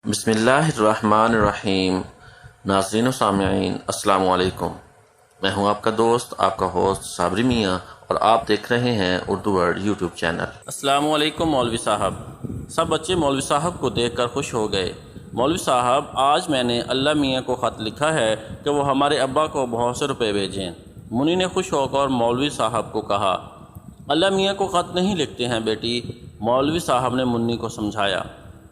بسم اللہ الرحمن الرحیم۔ ناظرین و سامعین السلام علیکم، میں ہوں آپ کا دوست، آپ کا ہوسٹ صابری میاں، اور آپ دیکھ رہے ہیں اردو ورڈ یوٹیوب چینل۔ السلام علیکم مولوی صاحب۔ سب بچے مولوی صاحب کو دیکھ کر خوش ہو گئے۔ مولوی صاحب، آج میں نے اللہ میاں کو خط لکھا ہے کہ وہ ہمارے ابا کو بہت سے روپے بھیجیں۔ منی نے خوش ہو کر مولوی صاحب کو کہا، اللہ میاں کو خط نہیں لکھتے ہیں بیٹی۔ مولوی صاحب نے منی کو سمجھایا۔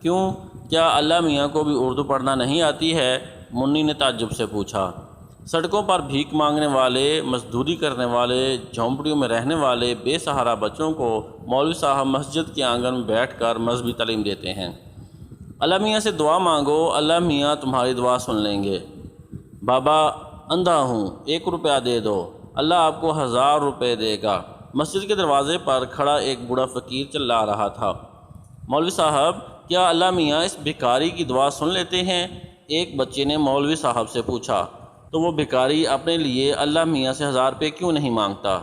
کیوں، کیا اللہ میاں کو بھی اردو پڑھنا نہیں آتی ہے؟ منی نے تعجب سے پوچھا۔ سڑکوں پر بھیک مانگنے والے، مزدوری کرنے والے، جھونپڑیوں میں رہنے والے بے سہارا بچوں کو مولوی صاحب مسجد کے آنگن میں بیٹھ کر مذہبی تعلیم دیتے ہیں۔ اللہ میاں سے دعا مانگو، اللہ میاں تمہاری دعا سن لیں گے۔ بابا، اندھا ہوں، 1 روپیہ دے دو، اللہ آپ کو 1000 روپے دے گا۔ مسجد کے دروازے پر کھڑا ایک بوڑھا فقیر چلا رہا تھا۔ مولوی صاحب، کیا اللہ میاں اس بھکاری کی دعا سن لیتے ہیں؟ ایک بچے نے مولوی صاحب سے پوچھا۔ تو وہ بھکاری اپنے لیے اللہ میاں سے 1000 روپے کیوں نہیں مانگتا؟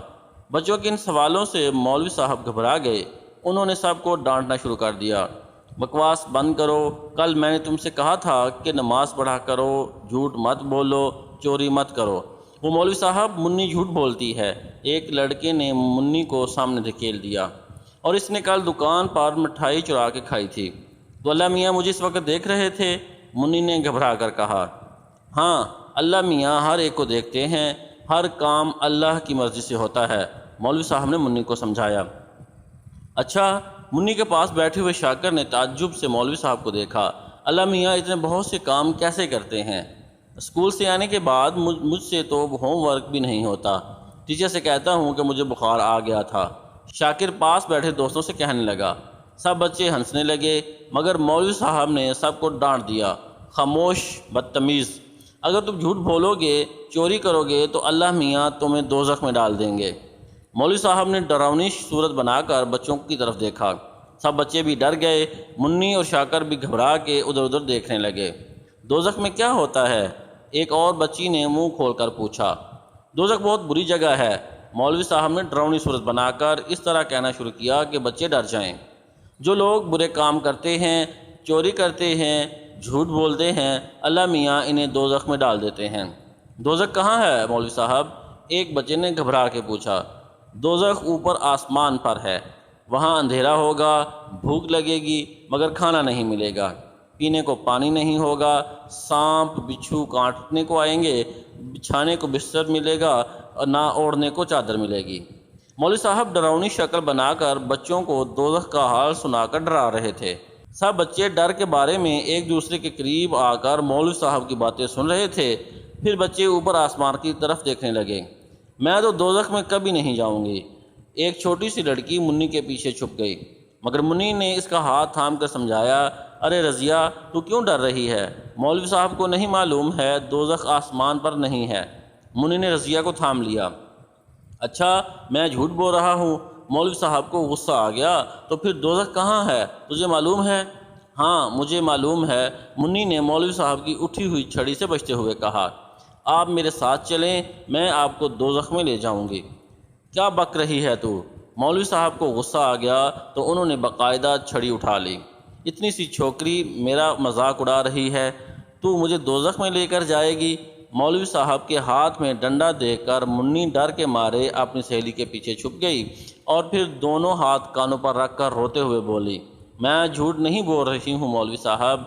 بچوں کے ان سوالوں سے مولوی صاحب گھبرا گئے۔ انہوں نے سب کو ڈانٹنا شروع کر دیا۔ بکواس بند کرو، کل میں نے تم سے کہا تھا کہ نماز پڑھا کرو، جھوٹ مت بولو، چوری مت کرو۔ وہ مولوی صاحب، منی جھوٹ بولتی ہے، ایک لڑکے نے منی کو سامنے دھکیل دیا، اور اس نے کل دکان پر مٹھائی چرا کے کھائی تھی۔ تو اللہ میاں مجھے اس وقت دیکھ رہے تھے؟ منی نے گھبرا کر کہا۔ ہاں، اللہ میاں ہر ایک کو دیکھتے ہیں، ہر کام اللہ کی مرضی سے ہوتا ہے، مولوی صاحب نے منی کو سمجھایا۔ اچھا، منی کے پاس بیٹھے ہوئے شاکر نے تعجب سے مولوی صاحب کو دیکھا۔ اللہ میاں اتنے بہت سے کام کیسے کرتے ہیں؟ اسکول سے آنے کے بعد مجھ سے تو ہوم ورک بھی نہیں ہوتا، ٹیچر سے کہتا ہوں کہ مجھے بخار آ گیا تھا۔ شاکر پاس بیٹھے دوستوں سے کہنے لگا۔ سب بچے ہنسنے لگے، مگر مولوی صاحب نے سب کو ڈانٹ دیا۔ خاموش بدتمیز، اگر تم جھوٹ بولو گے، چوری کرو گے تو اللہ میاں تمہیں دوزخ میں ڈال دیں گے۔ مولوی صاحب نے ڈراؤنی صورت بنا کر بچوں کی طرف دیکھا۔ سب بچے بھی ڈر گئے، منی اور شاکر بھی گھبرا کے ادھر ادھر دیکھنے لگے۔ دوزخ میں کیا ہوتا ہے؟ ایک اور بچی نے منہ کھول کر پوچھا۔ دوزخ بہت بری جگہ ہے، مولوی صاحب نے ڈراؤنی صورت بنا کر اس طرح کہنا شروع کیا کہ بچے ڈر جائیں۔ جو لوگ برے کام کرتے ہیں، چوری کرتے ہیں، جھوٹ بولتے ہیں، اللہ میاں انہیں دوزخ میں ڈال دیتے ہیں۔ دوزخ کہاں ہے مولوی صاحب؟ ایک بچے نے گھبرا کے پوچھا۔ دوزخ اوپر آسمان پر ہے، وہاں اندھیرا ہوگا، بھوک لگے گی مگر کھانا نہیں ملے گا، پینے کو پانی نہیں ہوگا، سانپ بچھو کاٹنے کو آئیں گے، بچھانے کو بستر ملے گا اور نہ اوڑھنے کو چادر ملے گی۔ مولوی صاحب ڈراؤنی شکل بنا کر بچوں کو دوزخ کا حال سنا کر ڈرا رہے تھے۔ سب بچے ڈر کے بارے میں ایک دوسرے کے قریب آ کر مولوی صاحب کی باتیں سن رہے تھے۔ پھر بچے اوپر آسمان کی طرف دیکھنے لگے۔ میں تو دوزخ میں کبھی نہیں جاؤں گی۔ ایک چھوٹی سی لڑکی منی کے پیچھے چھپ گئی، مگر منی نے اس کا ہاتھ تھام کر سمجھایا، ارے رضیہ، تو کیوں ڈر رہی ہے؟ مولوی صاحب کو نہیں معلوم ہے دوزخ آسمان پر نہیں ہے۔ منی نے رضیہ کو تھام لیا۔ اچھا، میں جھوٹ بول رہا ہوں؟ مولوی صاحب کو غصہ آ گیا۔ تو پھر دوزخ کہاں ہے، تجھے معلوم ہے؟ ہاں، مجھے معلوم ہے، منی نے مولوی صاحب کی اٹھی ہوئی چھڑی سے بچتے ہوئے کہا۔ آپ میرے ساتھ چلیں، میں آپ کو دوزخ میں لے جاؤں گی۔ کیا بک رہی ہے تو؟ مولوی صاحب کو غصہ آ گیا تو انہوں نے باقاعدہ چھڑی اٹھا لی۔ اتنی سی چھوکری میرا مذاق اڑا رہی ہے، تو مجھے دوزخ میں لے کر جائے گی؟ مولوی صاحب کے ہاتھ میں ڈنڈا دیکھ کر منی ڈر کے مارے اپنی سہیلی کے پیچھے چھپ گئی، اور پھر دونوں ہاتھ کانوں پر رکھ کر روتے ہوئے بولی، میں جھوٹ نہیں بول رہی ہوں مولوی صاحب،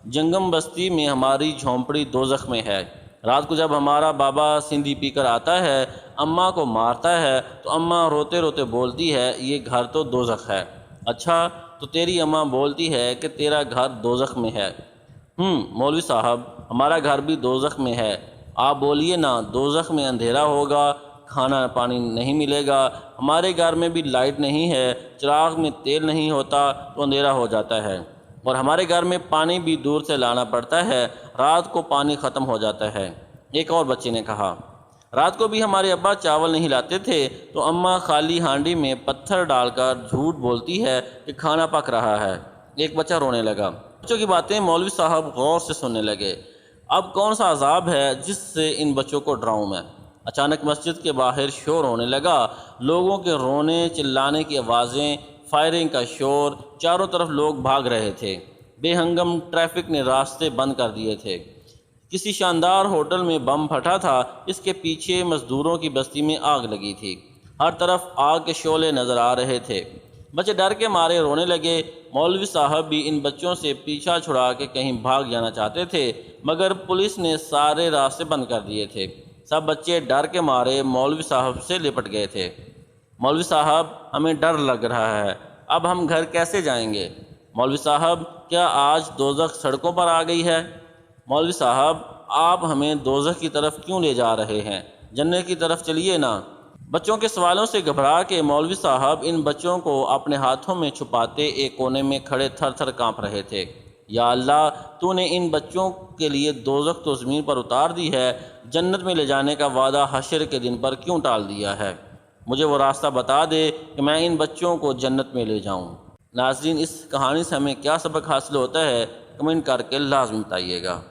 جنگم بستی میں ہماری جھونپڑی دوزخ میں ہے۔ رات کو جب ہمارا بابا سندھی پی کر آتا ہے، اماں کو مارتا ہے، تو اماں روتے روتے بولتی ہے، یہ گھر تو دوزخ ہے۔ اچھا، تو تیری اماں بولتی ہے کہ تیرا گھر دوزخ میں ہے؟ مولوی صاحب، ہمارا گھر بھی دوزخ میں ہے۔ آپ بولیے نا، دوزخ میں اندھیرا ہوگا، کھانا پانی نہیں ملے گا، ہمارے گھر میں بھی لائٹ نہیں ہے، چراغ میں تیل نہیں ہوتا تو اندھیرا ہو جاتا ہے، اور ہمارے گھر میں پانی بھی دور سے لانا پڑتا ہے، رات کو پانی ختم ہو جاتا ہے۔ ایک اور بچے نے کہا، رات کو بھی ہمارے ابا چاول نہیں لاتے تھے تو اماں خالی ہانڈی میں پتھر ڈال کر جھوٹ بولتی ہے کہ کھانا پک رہا ہے۔ ایک بچہ رونے لگا۔ بچوں کی باتیں مولوی صاحب غور سے سننے لگے۔ اب کون سا عذاب ہے جس سے ان بچوں کو ڈراؤں میں؟ اچانک مسجد کے باہر شور ہونے لگا، لوگوں کے رونے چلانے کی آوازیں، فائرنگ کا شور، چاروں طرف لوگ بھاگ رہے تھے۔ بے ہنگم ٹریفک نے راستے بند کر دیے تھے۔ کسی شاندار ہوٹل میں بم پھٹا تھا، اس کے پیچھے مزدوروں کی بستی میں آگ لگی تھی۔ ہر طرف آگ کے شعلے نظر آ رہے تھے۔ بچے ڈر کے مارے رونے لگے۔ مولوی صاحب بھی ان بچوں سے پیچھا چھڑا کے کہیں بھاگ جانا چاہتے تھے، مگر پولیس نے سارے راستے بند کر دیے تھے۔ سب بچے ڈر کے مارے مولوی صاحب سے لپٹ گئے تھے۔ مولوی صاحب، ہمیں ڈر لگ رہا ہے، اب ہم گھر کیسے جائیں گے؟ مولوی صاحب، کیا آج دوزخ سڑکوں پر آ گئی ہے؟ مولوی صاحب، آپ ہمیں دوزخ کی طرف کیوں لے جا رہے ہیں؟ جنت کی طرف چلیے نا۔ بچوں کے سوالوں سے گھبرا کے مولوی صاحب ان بچوں کو اپنے ہاتھوں میں چھپاتے ایک کونے میں کھڑے تھر تھر کانپ رہے تھے۔ یا اللہ، تو نے ان بچوں کے لیے دوزخ تو زمین پر اتار دی ہے، جنت میں لے جانے کا وعدہ حشر کے دن پر کیوں ٹال دیا ہے؟ مجھے وہ راستہ بتا دے کہ میں ان بچوں کو جنت میں لے جاؤں۔ ناظرین، اس کہانی سے ہمیں کیا سبق حاصل ہوتا ہے، کمنٹ کر کے لازم بتائیے گا۔